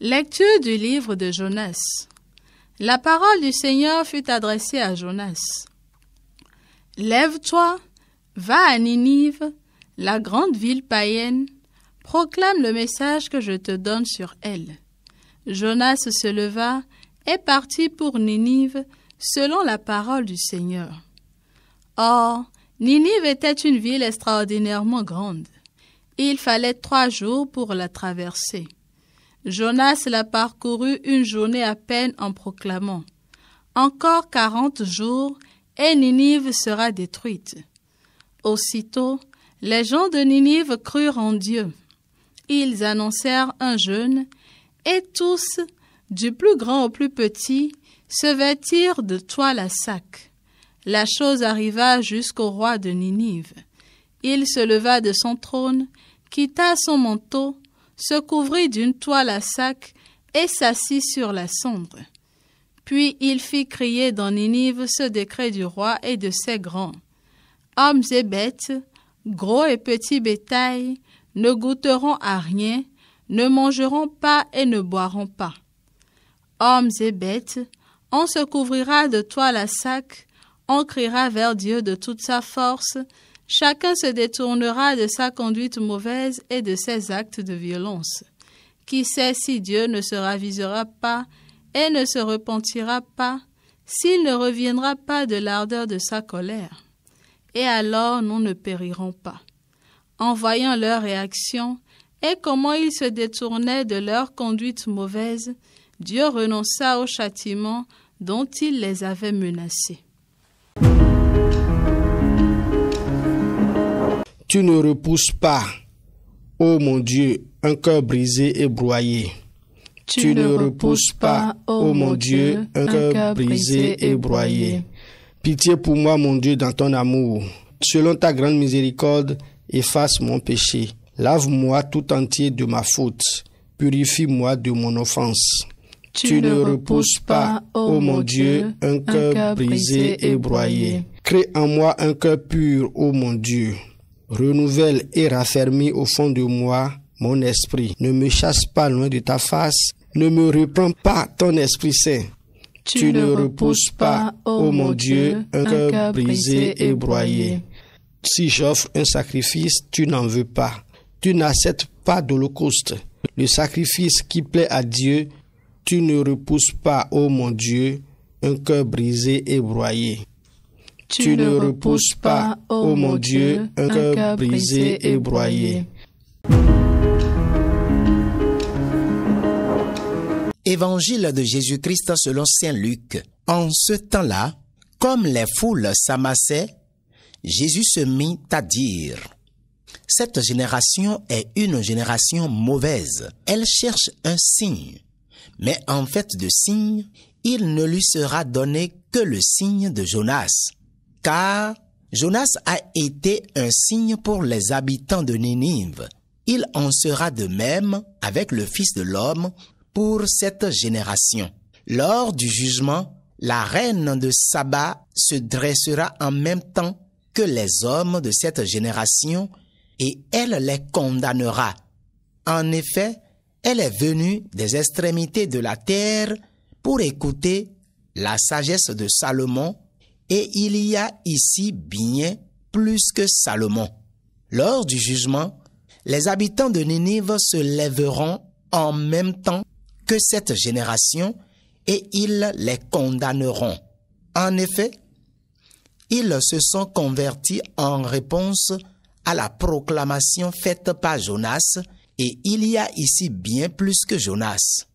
Lecture du livre de Jonas. La parole du Seigneur fut adressée à Jonas. Lève-toi, va à Ninive, la grande ville païenne, proclame le message que je te donne sur elle. Jonas se leva et partit pour Ninive selon la parole du Seigneur. Or, Ninive était une ville extraordinairement grande. Il fallait 3 jours pour la traverser. Jonas la parcourut une journée à peine en proclamant « Encore 40 jours et Ninive sera détruite. » Aussitôt, les gens de Ninive crurent en Dieu. Ils annoncèrent un jeûne et tous, du plus grand au plus petit, se vêtirent de toile à sac. La chose arriva jusqu'au roi de Ninive. Il se leva de son trône, quitta son manteau, se couvrit d'une toile à sac et s'assit sur la cendre. Puis il fit crier dans Ninive ce décret du roi et de ses grands. Hommes et bêtes, gros et petits bétail, ne goûteront à rien, ne mangeront pas et ne boiront pas. Hommes et bêtes, on se couvrira de toile à sac, on criera vers Dieu de toute sa force, chacun se détournera de sa conduite mauvaise et de ses actes de violence. Qui sait si Dieu ne se ravisera pas et ne se repentira pas, s'il ne reviendra pas de l'ardeur de sa colère. Et alors nous ne périrons pas. En voyant leur réaction et comment ils se détournaient de leur conduite mauvaise, Dieu renonça au châtiment dont il les avait menacés. Tu ne repousses pas, ô mon Dieu, un cœur brisé et broyé. Tu ne repousses pas, ô mon Dieu, un cœur brisé et broyé. Pitié pour moi, mon Dieu, dans ton amour. Selon ta grande miséricorde, efface mon péché. Lave-moi tout entier de ma faute. Purifie-moi de mon offense. Tu ne repousses pas, ô mon Dieu, un cœur brisé et broyé. Crée en moi un cœur pur, ô mon Dieu. Renouvelle et raffermis au fond de moi mon esprit. Ne me chasse pas loin de ta face. Ne me reprends pas ton Esprit Saint. Tu ne repousses pas, ô mon Dieu, un cœur brisé et broyé. Si j'offre un sacrifice, tu n'en veux pas. Tu n'acceptes pas d'holocauste. Le sacrifice qui plaît à Dieu, tu ne repousses pas, ô mon Dieu, un cœur brisé et broyé. Tu ne repousses pas, ô mon Dieu, un cœur brisé et broyé. Évangile de Jésus-Christ selon saint Luc. En ce temps-là, comme les foules s'amassaient, Jésus se mit à dire: Cette génération est une génération mauvaise. Elle cherche un signe. Mais en fait de signe, il ne lui sera donné que le signe de Jonas. Car Jonas a été un signe pour les habitants de Ninive. Il en sera de même avec le Fils de l'homme pour cette génération. Lors du jugement, la reine de Saba se dressera en même temps que les hommes de cette génération et elle les condamnera. En effet, elle est venue des extrémités de la terre pour écouter la sagesse de Salomon, et il y a ici bien plus que Salomon. Lors du jugement, les habitants de Ninive se lèveront en même temps que cette génération et ils les condamneront. En effet, ils se sont convertis en réponse à la proclamation faite par Jonas, et il y a ici bien plus que Jonas.